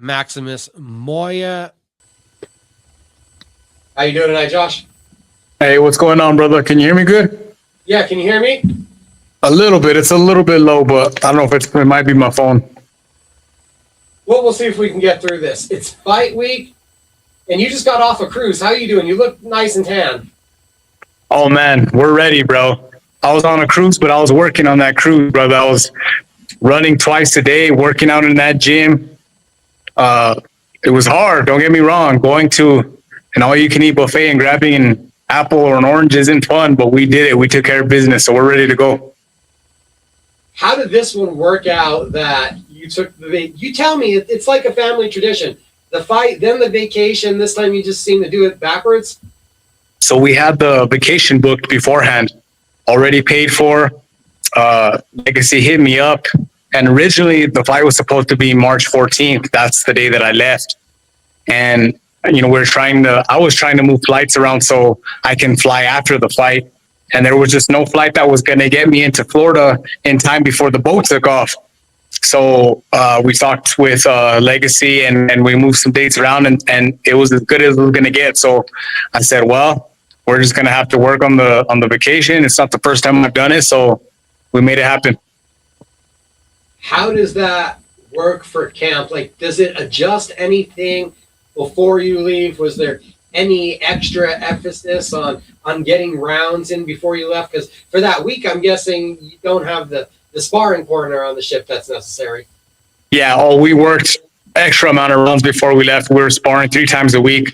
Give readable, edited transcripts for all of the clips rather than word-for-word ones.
Maximus Moya. How you doing tonight, Josh? Hey, what's going on, brother? Can you hear me good? Yeah, can you hear me? A little bit. It's a little bit low, but I don't know if it might be my phone. Well, we'll see if we can get through this. It's fight week, and you just got off a cruise. How you doing? You look nice and tan. Oh, man, we're ready, bro. I was on a cruise, but I was working on that cruise, brother. I was running twice a day, working out in that gym. It was hard. Don't get me wrong. Going to an all-you-can-eat buffet and grabbing an apple or an orange isn't fun, but we did it. We took care of business, so we're ready to go. How did this one work out that you took you tell me it's like a family tradition. The fight, then the vacation. This time you just seem to do it backwards. So we had the vacation booked beforehand, already paid for. Legacy hit me up, and originally the fight was supposed to be March 14th. That's the day that I left. And, you know, I was trying to move flights around so I can fly after the fight. And there was just no flight that was going to get me into Florida in time before the boat took off. So we talked with Legacy and we moved some dates around, and it was as good as it was going to get. So I said, well, we're just going to have to work on the vacation. It's not the first time I've done it, so we made it happen. How does that work for camp? Like, does it adjust anything before you leave? Was there any extra emphasis on getting rounds in before you left? Because for that week, I'm guessing you don't have the sparring partner on the ship that's necessary. Yeah, we worked extra amount of rounds before we left. We were sparring 3 times a week,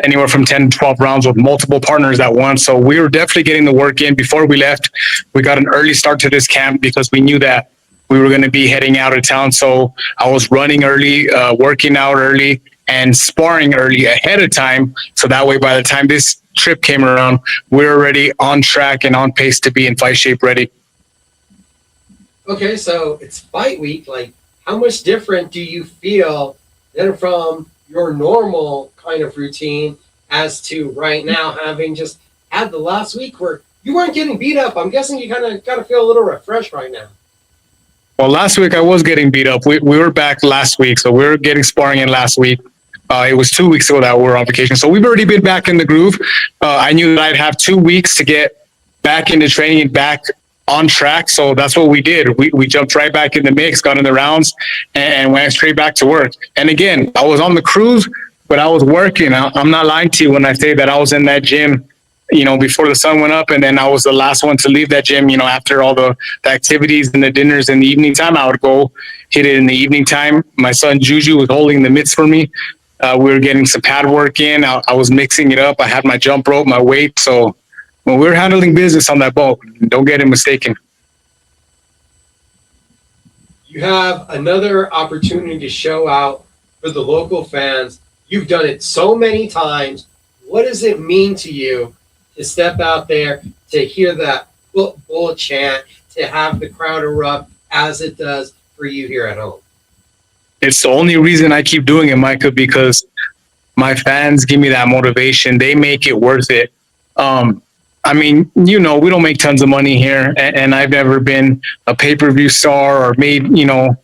anywhere from 10 to 12 rounds with multiple partners at once. So we were definitely getting the work in before we left. We got an early start to this camp because we knew that we were going to be heading out of town. So I was running early, working out early, and sparring early ahead of time. So that way, by the time this trip came around, we were already on track and on pace to be in fight shape ready. Okay, so it's fight week. Like, how much different do you feel than from your normal kind of routine as to right now having just had the last week where you weren't getting beat up? I'm guessing you kind of got to feel a little refreshed right now. Well, last week I was getting beat up. We were back last week, so we were getting sparring in last week. It was 2 weeks ago that we were on vacation. So we've already been back in the groove. I knew that I'd have 2 weeks to get back into training and back on track. So that's what we did. We jumped right back in the mix, got in the rounds, and went straight back to work. And again, I was on the cruise, but I was working. I'm not lying to you when I say that I was in that gym, you know, before the sun went up, and then I was the last one to leave that gym, you know, after all the activities and the dinners in the evening time. I would go hit it in the evening time. My son Juju was holding the mitts for me. We were getting some pad work in. I was mixing it up. I had my jump rope, my weight. So when we were handling business on that boat, don't get it mistaken. You have another opportunity to show out for the local fans. You've done it so many times. What does it mean to you to step out there, to hear that bull chant, to have the crowd erupt as it does for you here at home? It's the only reason I keep doing it, Micah, because my fans give me that motivation. They make it worth it. I mean, you know, we don't make tons of money here, and I've never been a pay-per-view star or made, you know,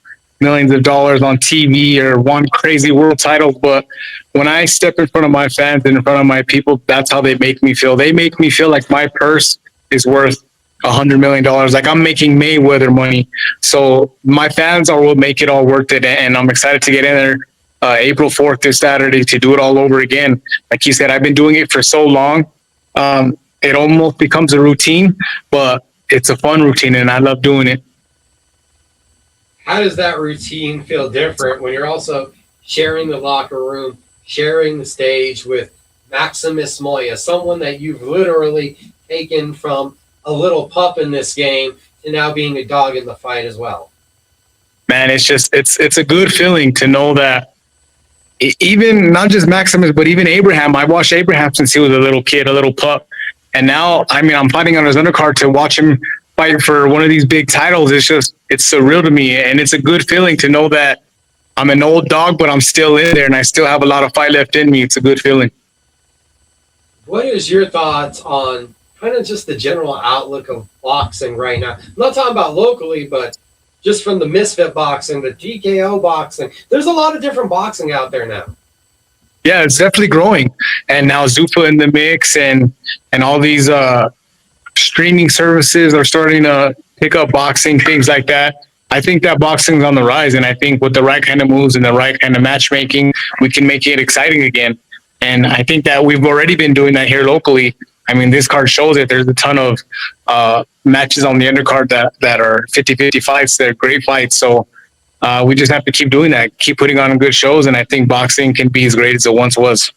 millions of dollars on TV or won crazy world titles. But when I step in front of my fans and in front of my people, that's how they make me feel. They make me feel like my purse is worth $100 million. Like I'm making Mayweather money. So my fans are what make it all worth it. And I'm excited to get in there April 4th this Saturday to do it all over again. Like you said, I've been doing it for so long. It almost becomes a routine, but it's a fun routine and I love doing it. How does that routine feel different when you're also sharing the locker room, sharing the stage with Maximus Moya, someone that you've literally taken from a little pup in this game to now being a dog in the fight as well? Man, it's a good feeling to know that even not just Maximus, but even Abraham. I watched Abraham since he was a little kid, a little pup. And now, I mean, I'm fighting on his undercard to watch him fight for one of these big titles. It's surreal to me. And it's a good feeling to know that I'm an old dog, but I'm still in there and I still have a lot of fight left in me. It's a good feeling. What is your thoughts on kind of just the general outlook of boxing right now? I'm not talking about locally, but just from the Misfit boxing, the TKO boxing. There's a lot of different boxing out there now. Yeah, it's definitely growing. And now Zuffa in the mix, and all these streaming services are starting to pick up boxing, things like that. I think that boxing's on the rise, and I think with the right kind of moves and the right kind of matchmaking, we can make it exciting again. And I think that we've already been doing that here locally. I mean, this card shows it. There's a ton of matches on the undercard that are 50-50 fights. They're great fights. So we just have to keep doing that, keep putting on good shows, and I think boxing can be as great as it once was.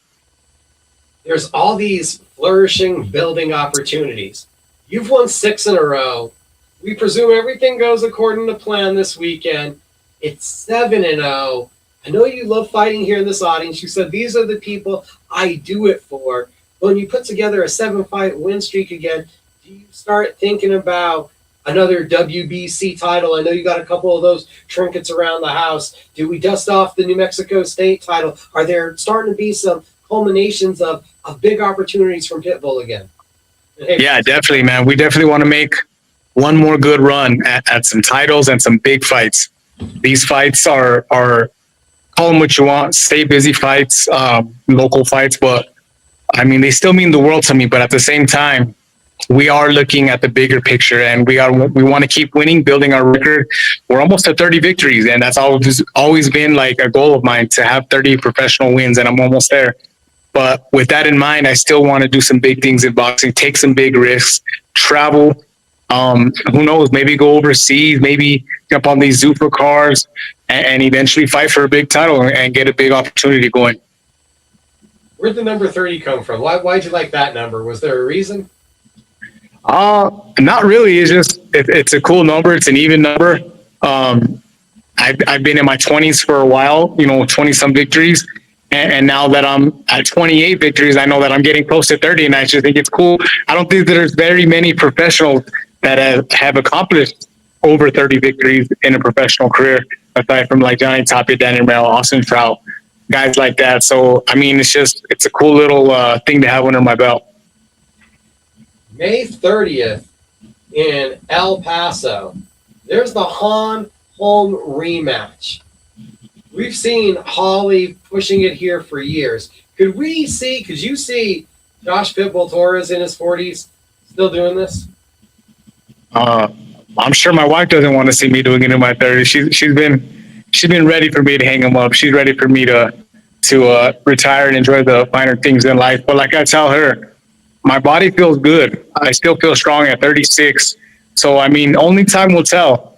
There's all these flourishing, building opportunities. You've won 6 in a row. We presume everything goes according to plan this weekend. It's 7-0. I know you love fighting here in this audience. You said these are the people I do it for. When you put together a 7-fight win streak again, do you start thinking about another WBC title? I know you got a couple of those trinkets around the house. Do we dust off the New Mexico State title? Are there starting to be some culminations of big opportunities from PitBull again? Hey, yeah, definitely, man. We definitely want to make one more good run at some titles and some big fights. These fights are call them what you want, stay busy fights, local fights, but I mean, they still mean the world to me. But at the same time, we are looking at the bigger picture, and we want to keep winning, building our record. We're almost at 30 victories, and that's always been like a goal of mine, to have 30 professional wins, and I'm almost there. But with that in mind, I still want to do some big things in boxing, take some big risks, travel. Who knows? Maybe go overseas, maybe jump on these Zuffa cars, and eventually fight for a big title and get a big opportunity going. Where'd the number 30 come from? Why'd you like that number? Was there a reason? Not really. It's just it's a cool number. It's an even number. I've been in my 20s for a while, 20 some victories. And now that I'm at 28 victories, I know that I'm getting close to 30, and I just think it's cool. I don't think there's very many professionals that have accomplished over 30 victories in a professional career, aside from like Johnny Tapia, Danny Merrill, Austin Trout, guys like that. So, I mean, it's a cool little thing to have under my belt. May 30th in El Paso, there's the Han home rematch. We've seen Holly pushing it here for years. Could you see Josh "PitBull" Torres in his 40s still doing this? I'm sure my wife doesn't want to see me doing it in my 30s. She's been ready for me to hang him up. She's ready for me to retire and enjoy the finer things in life. But like I tell her, my body feels good. I still feel strong at 36. So, I mean, only time will tell.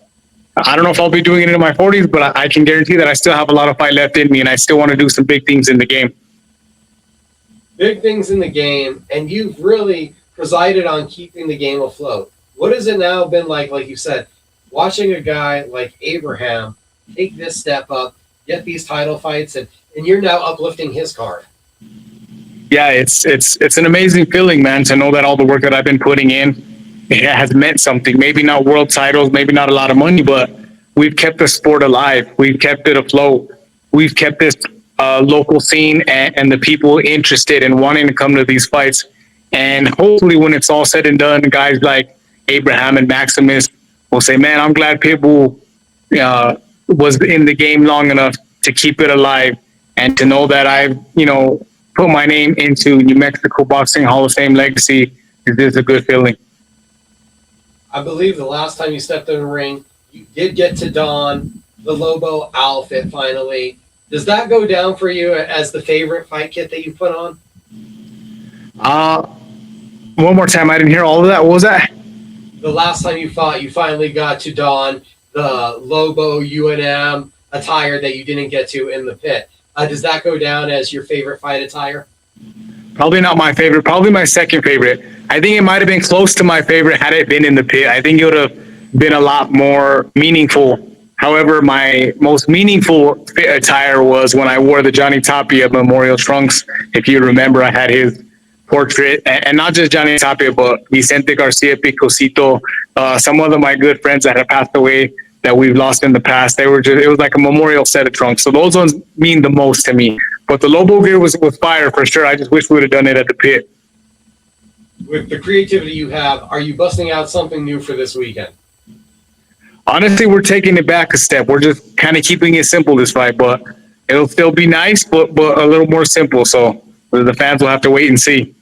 I don't know if I'll be doing it in my 40s, but I can guarantee that I still have a lot of fight left in me, and I still want to do some big things in the game. Big things in the game, and you've really presided on keeping the game afloat. What has it now been like you said, watching a guy like Abraham take this step up, get these title fights, and you're now uplifting his card? Yeah, it's an amazing feeling, man, to know that all the work that I've been putting in, it has meant something. Maybe not world titles, maybe not a lot of money, but we've kept the sport alive. We've kept it afloat. We've kept this local scene and the people interested in wanting to come to these fights. And hopefully when it's all said and done, guys like Abraham and Maximus will say, man, I'm glad PitBull was in the game long enough to keep it alive, and to know that I've, put my name into New Mexico Boxing Hall of Fame legacy is a good feeling. I believe the last time you stepped in the ring, you did get to don the Lobo outfit finally. Does that go down for you as the favorite fight kit that you put on? One more time, I didn't hear all of that. What was that? The last time you fought, you finally got to don the Lobo UNM attire that you didn't get to in the pit. Does that go down as your favorite fight attire? Probably not my favorite. Probably my second favorite. I think it might have been close to my favorite had it been in the pit. I think it would have been a lot more meaningful. However, my most meaningful attire was when I wore the Johnny Tapia memorial trunks. If you remember, I had his portrait, and not just Johnny Tapia, but Vicente Garcia Picosito, some of my good friends that have passed away that we've lost in the past. It was like a memorial set of trunks. So those ones mean the most to me. But the Lobo gear was fire for sure. I just wish we would have done it at the pit. With the creativity you have, are you busting out something new for this weekend? Honestly, we're taking it back a step. We're just kind of keeping it simple this fight, but it'll still be nice, but a little more simple. So the fans will have to wait and see.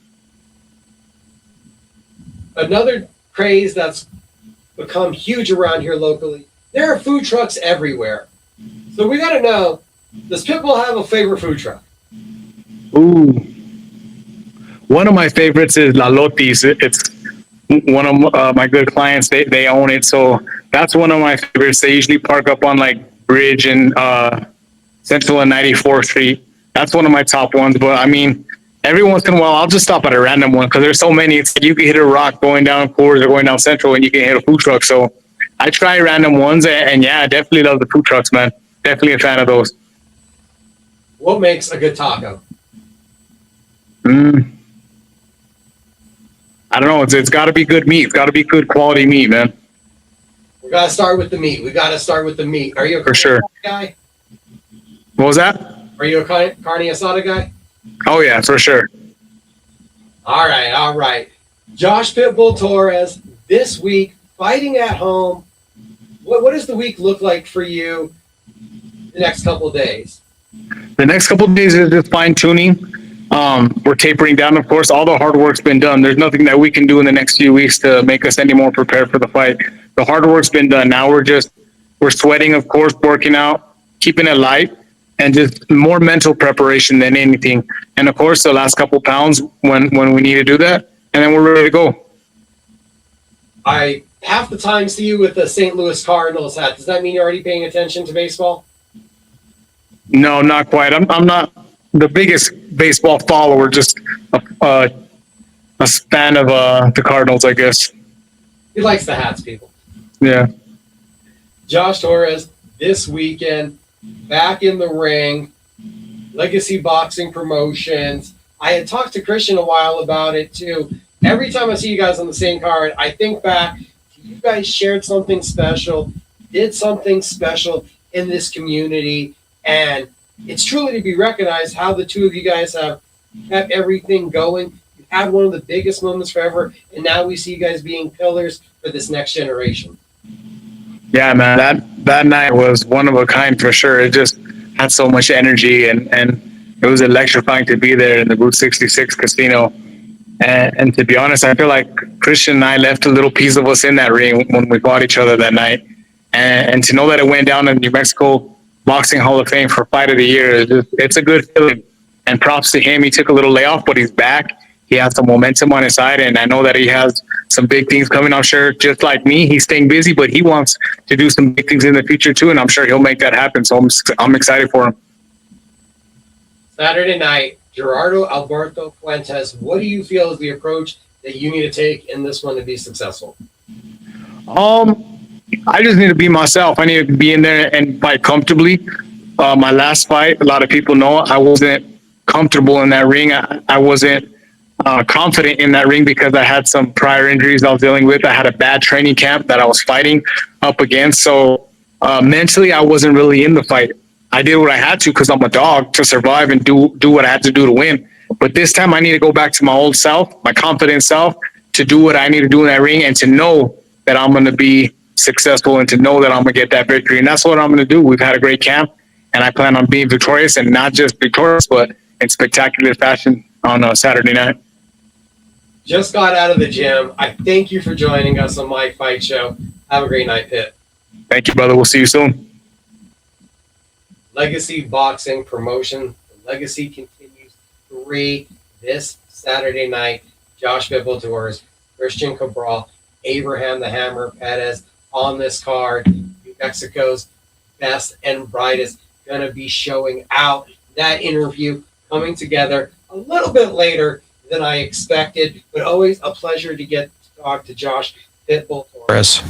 Another craze that's become huge around here locally. There are food trucks everywhere. So we got to know, does PitBull have a favorite food truck? Ooh. One of my favorites is La Lotis. It's one of my good clients. They own it. So that's one of my favorites. They usually park up on like Bridge and Central and 94th Street. That's one of my top ones. But I mean, every once in a while, I'll just stop at a random one because there's so many. It's like you can hit a rock going down Coors or going down Central and you can hit a food truck. So I try random ones. And yeah, I definitely love the food trucks, man. Definitely a fan of those. What makes a good taco? I don't know. It's got to be good meat. It's got to be good quality meat, man. We got to start with the meat. Are you a For sure. guy? What was that? Are you a carne asada guy? Oh, yeah, for sure. All right. Josh PitBull Torres, this week, fighting at home. What does the week look like for you the next couple of days? The next couple of days is just fine-tuning. We're tapering down, of course. All the hard work's been done. There's nothing that we can do in the next few weeks to make us any more prepared for the fight. The hard work's been done. Now we're sweating, of course, working out, keeping it light, and just more mental preparation than anything. And of course, the last couple pounds when we need to do that, and then we're ready to go. I half the time see you with the St. Louis Cardinals hat. Does that mean you're already paying attention to baseball? No, not quite. I'm not the biggest baseball follower, just a fan of the Cardinals, I guess. He likes the hats, people. Yeah. Josh Torres, this weekend, back in the ring, Legacy Boxing Promotions. I had talked to Christian a while about it, too. Every time I see you guys on the same card, I think back to you guys shared something special, did something special in this community, and it's truly to be recognized how the two of you guys have kept everything going. You had one of the biggest moments forever, and now we see you guys being pillars for this next generation. Yeah, man, that night was one of a kind for sure. It just had so much energy, and it was electrifying to be there in the Route 66 casino. And to be honest, I feel like Christian and I left a little piece of us in that ring when we fought each other that night. And to know that it went down in New Mexico Boxing Hall of Fame for Fight of the Year, it's a good feeling. And props to him. He took a little layoff, but he's back. He has some momentum on his side, and I know that he has some big things coming. I'm sure, just like me, he's staying busy, but he wants to do some big things in the future too, and I'm sure he'll make that happen. So I'm excited for him. Saturday night, Gerardo Alberto Fuentes, what do you feel is the approach that you need to take in this one to be successful? I just need to be myself. I need to be in there and fight comfortably. My last fight, a lot of people know I wasn't comfortable in that ring. I wasn't confident in that ring because I had some prior injuries I was dealing with. I had a bad training camp that I was fighting up against. So mentally, I wasn't really in the fight. I did what I had to because I'm a dog to survive and do what I had to do to win. But this time I need to go back to my old self, my confident self, to do what I need to do in that ring and to know that I'm going to be successful and to know that I'm going to get that victory. And that's what I'm going to do. We've had a great camp and I plan on being victorious, and not just victorious, but in spectacular fashion on Saturday night. Just got out of the gym. I thank you for joining us on my fight show. Have a great night, Pitt. Thank you, brother. We'll see you soon. Legacy Boxing Promotion. The legacy continues 3 this Saturday night. Josh PitBull Torres, Christian Cabral, Abraham the Hammer Perez on this card. New Mexico's best and brightest going to be showing out. That interview coming together a little bit later than I expected, but always a pleasure to get to talk to Josh PitBull Torres.